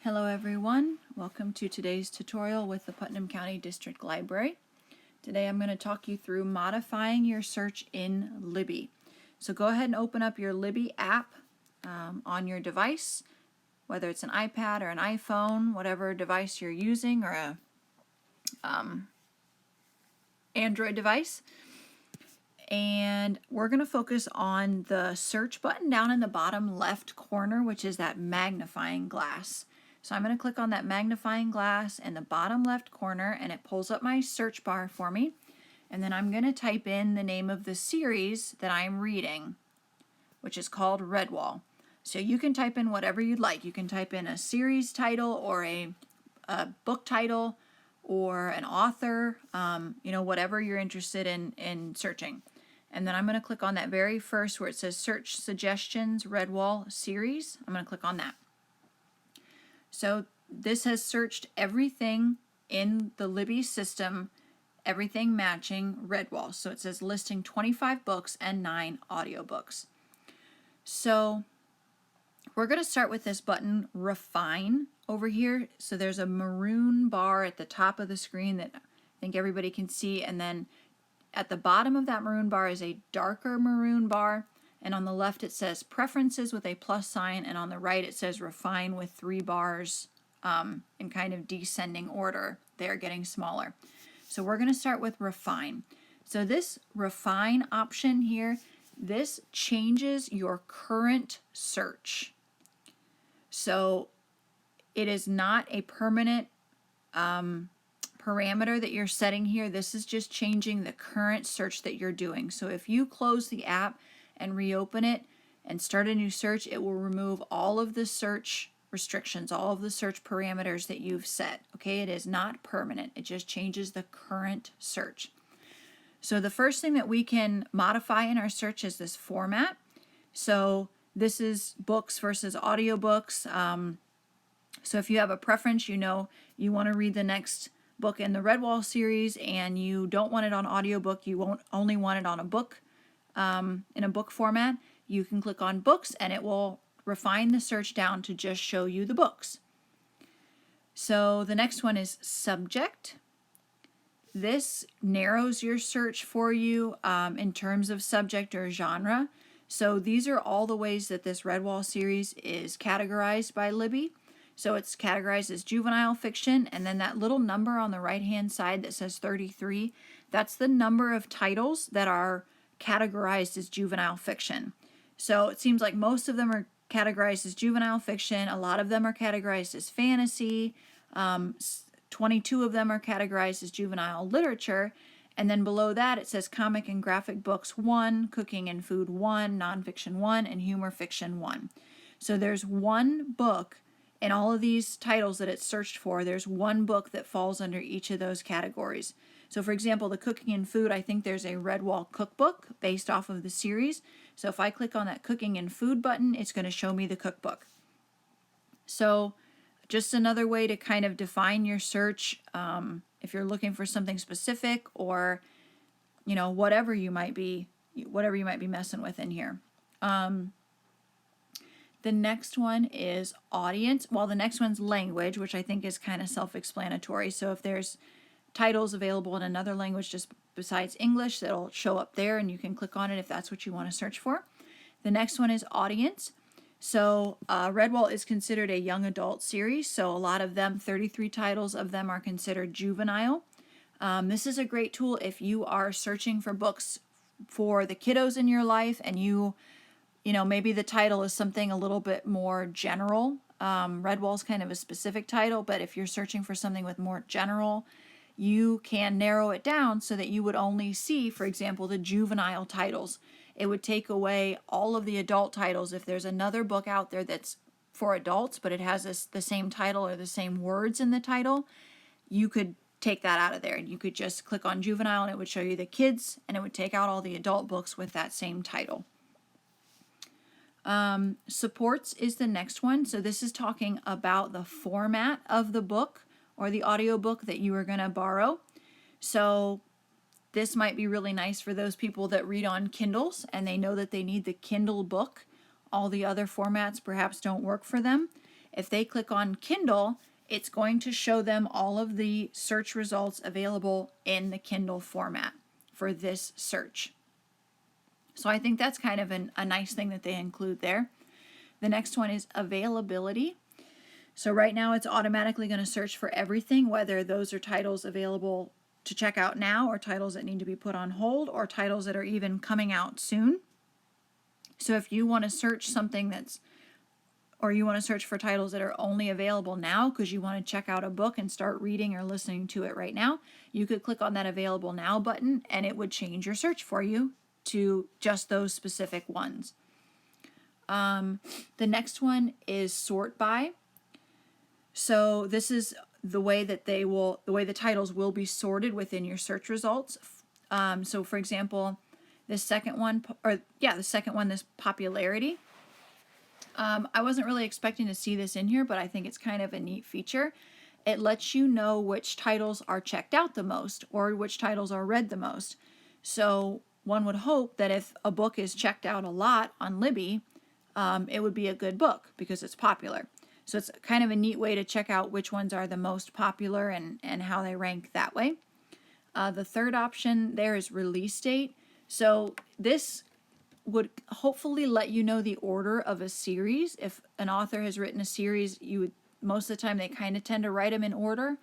Hello everyone, welcome to today's tutorial with the Putnam County District Library. Today I'm going to talk you through modifying your search in Libby. So go ahead and open up your Libby app on your device, whether it's an iPad or an iPhone, whatever device you're using, or a Android device. And we're going to focus on the search button down in the bottom left corner, which is that magnifying glass. So I'm going to click on that magnifying glass in the bottom left corner, and it pulls up my search bar for me. And then I'm going to type in the name of the series that I'm reading, which is called Redwall. So you can type in whatever you'd like. You can type in a series title or a book title or an author, whatever you're interested in searching. And then I'm going to click on that very first where it says Search Suggestions Redwall Series. I'm going to click on that. So this has searched everything in the Libby system, everything matching Redwall. So it says listing 25 books and 9 audiobooks. So we're going to start with this button, Refine, over here. So there's a maroon bar at the top of the screen that I think everybody can see, and then at the bottom of that maroon bar is a darker maroon bar, and on the left it says Preferences with a plus sign, and on the right it says Refine with 3 bars in kind of descending order. They're getting smaller. So we're going to start with Refine. So this Refine option here, this changes your current search. So it is not a permanent parameter that you're setting here. This is just changing the current search that you're doing. So if you close the app and reopen it and start a new search, it will remove all of the search restrictions, all of the search parameters that you've set. Okay, it is not permanent. It just changes the current search. So the first thing that we can modify in our search is this format. So this is books versus audiobooks. So if you have a preference, you want to read the next book in the Redwall series and you don't want it on audiobook, you only want it on a book, in a book format, you can click on books and it will refine the search down to just show you the books. So the next one is subject. This narrows your search for you in terms of subject or genre. So these are all the ways that this Redwall series is categorized by Libby. So it's categorized as juvenile fiction, and then that little number on the right-hand side that says 33, that's the number of titles that are categorized as juvenile fiction. So it seems like most of them are categorized as juvenile fiction. A lot of them are categorized as fantasy. 22 of them are categorized as juvenile literature. And then below that it says comic and graphic books 1, cooking and food 1, nonfiction 1, and humor fiction 1. So there's one book in all of these titles that it's searched for. There's one book that falls under each of those categories. So for example, the cooking and food, I think there's a Redwall cookbook based off of the series. So if I click on that cooking and food button, it's going to show me the cookbook. So just another way to kind of define your search if you're looking for something specific, or whatever you might be messing with in here. The next one is audience. Well, the next one's language, which I think is kind of self-explanatory. So if there's titles available in another language just besides English, that'll show up there and you can click on it if that's what you want to search for. The next one is audience. So Redwall is considered a young adult series, so a lot of them, 33 titles of them, are considered juvenile. This is a great tool if you are searching for books for the kiddos in your life and maybe the title is something a little bit more general. Redwall's kind of a specific title, but if you're searching for something with more general, you can narrow it down so that you would only see, for example, the juvenile titles. It would take away all of the adult titles. If there's another book out there that's for adults, but it has the same title or the same words in the title, you could take that out of there and you could just click on juvenile and it would show you the kids, and it would take out all the adult books with that same title. Supports is the next one. So this is talking about the format of the book or the audiobook that you are going to borrow. So this might be really nice for those people that read on Kindles and they know that they need the Kindle book. All the other formats perhaps don't work for them. If they click on Kindle, it's going to show them all of the search results available in the Kindle format for this search. So I think that's kind of a nice thing that they include there. The next one is availability. So right now it's automatically going to search for everything, whether those are titles available to check out now or titles that need to be put on hold or titles that are even coming out soon. So if you want to search something or you want to search for titles that are only available now because you want to check out a book and start reading or listening to it right now, you could click on that Available Now button and it would change your search for you to just those specific ones. The next one is sort by. So this is the way that the titles will be sorted within your search results. So for example, this second one, this popularity. I wasn't really expecting to see this in here, but I think it's kind of a neat feature. It lets you know which titles are checked out the most or which titles are read the most. So one would hope that if a book is checked out a lot on Libby, it would be a good book because it's popular. So it's kind of a neat way to check out which ones are the most popular and how they rank that way. The third option there is release date. So this would hopefully let you know the order of a series. If an author has written a series, most of the time they kind of tend to write them in order.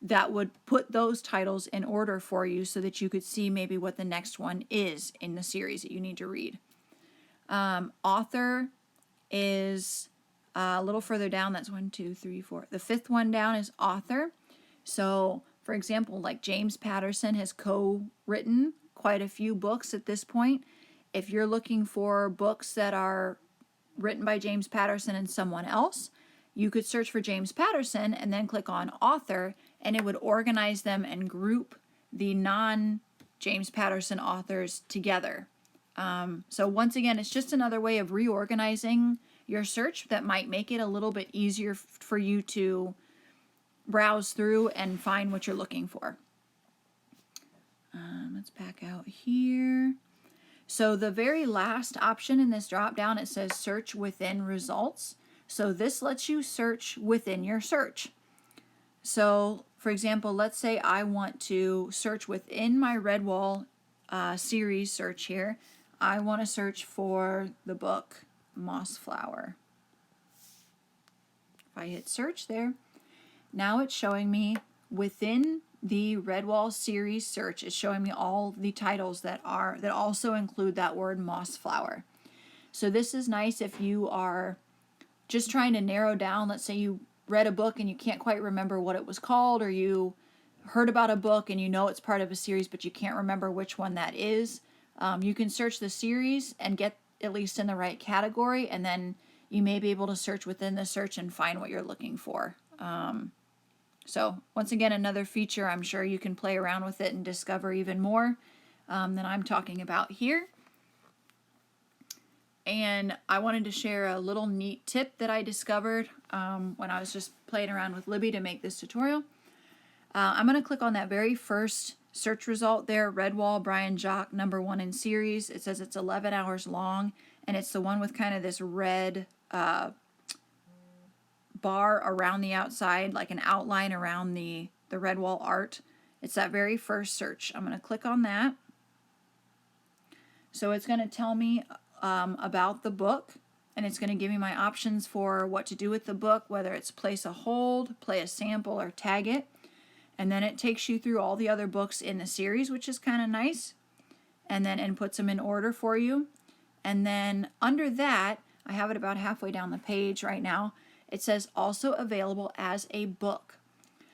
That would put those titles in order for you so that you could see maybe what the next one is in the series that you need to read. Author is a little further down. That's 1, 2, 3, 4. The fifth one down is author. So for example, like James Patterson has co-written quite a few books at this point. If you're looking for books that are written by James Patterson and someone else, you could search for James Patterson and then click on author, and it would organize them and group the non-James Patterson authors together. So once again, it's just another way of reorganizing your search that might make it a little bit easier for you to browse through and find what you're looking for. Let's back out here. So the very last option in this drop down, it says search within results. So this lets you search within your search. So for example, let's say I want to search within my Redwall series search here. I want to search for the book Mossflower. If I hit search there, now it's showing me within the Redwall series search, it's showing me all the titles that also include that word Mossflower. So this is nice if you are just trying to narrow down. Let's say you read a book and you can't quite remember what it was called, or you heard about a book and you know it's part of a series but you can't remember which one that is. You can search the series and get at least in the right category, and then you may be able to search within the search and find what you're looking for. So once again, another feature. I'm sure you can play around with it and discover even more than I'm talking about here. And I wanted to share a little neat tip that I discovered when I was just playing around with Libby to make this tutorial. I'm going to click on that very first search result there, Redwall Brian Jock #1 in series. It says it's 11 hours long, and it's the one with kind of this red bar around the outside, like an outline around the Redwall art. It's that very first search. I'm going to click on that. So it's going to tell me about the book, and it's going to give me my options for what to do with the book, whether it's place a hold, play a sample, or tag it. And then it takes you through all the other books in the series, which is kind of nice, and puts them in order for you. And then under that, I have it about halfway down the page right now. It says also available as a book.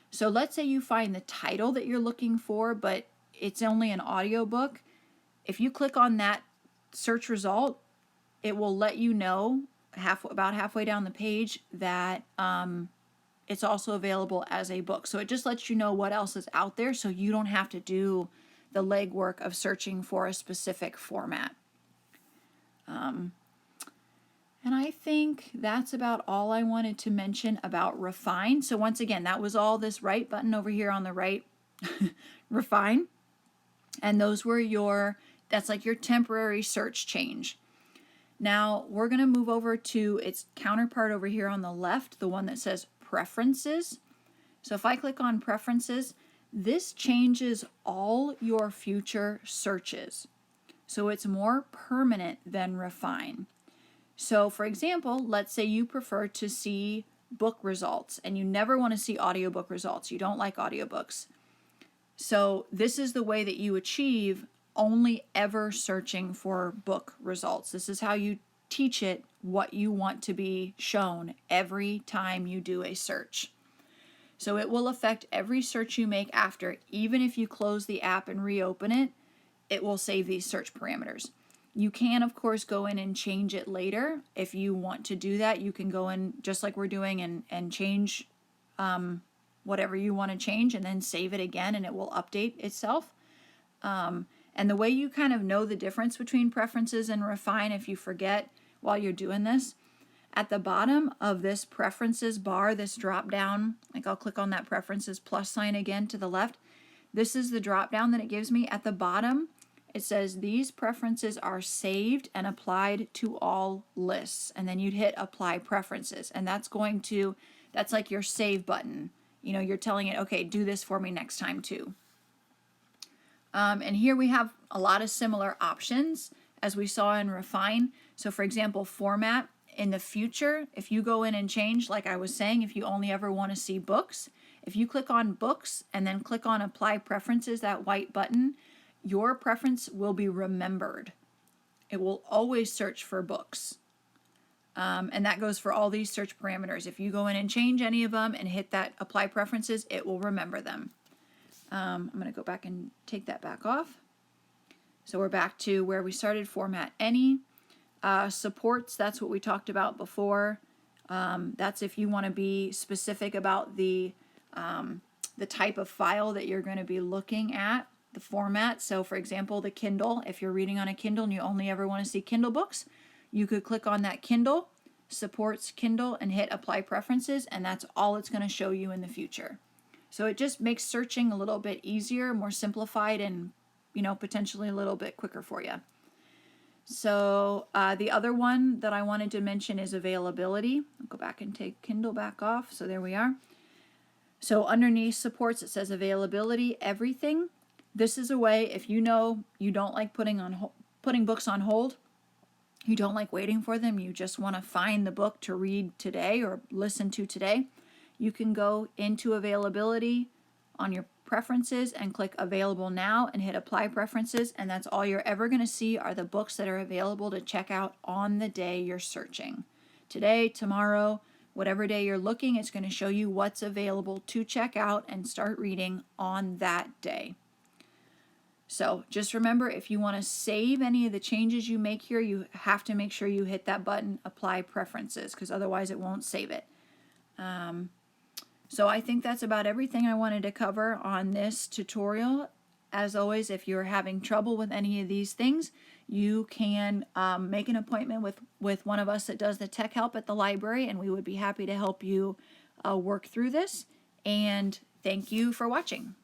So let's say you find the title that you're looking for, but it's only an audiobook. If you click on that search result, it will let you know about halfway down the page that it's also available as a book. So it just lets you know what else is out there, so you don't have to do the legwork of searching for a specific format. And I think that's about all I wanted to mention about refine. So once again, that was all this right button over here on the right, refine. And those were that's like your temporary search change. Now we're going to move over to its counterpart over here on the left, the one that says Preferences. So if I click on Preferences, this changes all your future searches. So it's more permanent than Refine. So for example, let's say you prefer to see book results and you never want to see audiobook results. You don't like audiobooks. So this is the way that you achieve only ever searching for book results. This is how you teach it what you want to be shown every time you do a search. So it will affect every search you make after. Even if you close the app and reopen it, it will save these search parameters. You can, of course, go in and change it later. If you want to do that, you can go in just like we're doing and change whatever you want to change and then save it again and it will update itself. And the way you kind of know the difference between Preferences and Refine, if you forget while you're doing this, at the bottom of this Preferences bar, this drop down, like I'll click on that Preferences plus sign again to the left. This is the drop down that it gives me. At the bottom, it says these preferences are saved and applied to all lists. And then you'd hit Apply Preferences. And that's like your save button. You know, you're telling it, okay, do this for me next time too. And here we have a lot of similar options as we saw in Refine. So for example, format. In the future, if you go in and change, like I was saying, if you only ever want to see books, if you click on Books and then click on Apply Preferences, that white button, your preference will be remembered. It will always search for books. And that goes for all these search parameters. If you go in and change any of them and hit that Apply Preferences, it will remember them. I'm going to go back and take that back off. So we're back to where we started, Format Any. Supports, that's what we talked about before. That's if you want to be specific about the type of file that you're going to be looking at, the format. So for example, the Kindle, if you're reading on a Kindle and you only ever want to see Kindle books, you could click on that Kindle, supports Kindle, and hit Apply Preferences, and that's all it's going to show you in the future. So it just makes searching a little bit easier, more simplified, and potentially a little bit quicker for you. So the other one that I wanted to mention is availability. I'll go back and take Kindle back off. So there we are. So underneath supports, it says availability, everything. This is a way, if you know you don't like putting books on hold, you don't like waiting for them, you just want to find the book to read today or listen to today, you can go into availability on your preferences and click available now and hit Apply Preferences, and that's all you're ever going to see are the books that are available to check out on the day you're searching. Today, tomorrow, whatever day you're looking, it's going to show you what's available to check out and start reading on that day. So just remember, if you want to save any of the changes you make here, you have to make sure you hit that button, Apply Preferences, because otherwise it won't save it. So I think that's about everything I wanted to cover on this tutorial. As always, if you're having trouble with any of these things, you can make an appointment with one of us that does the tech help at the library, and we would be happy to help you work through this. And thank you for watching.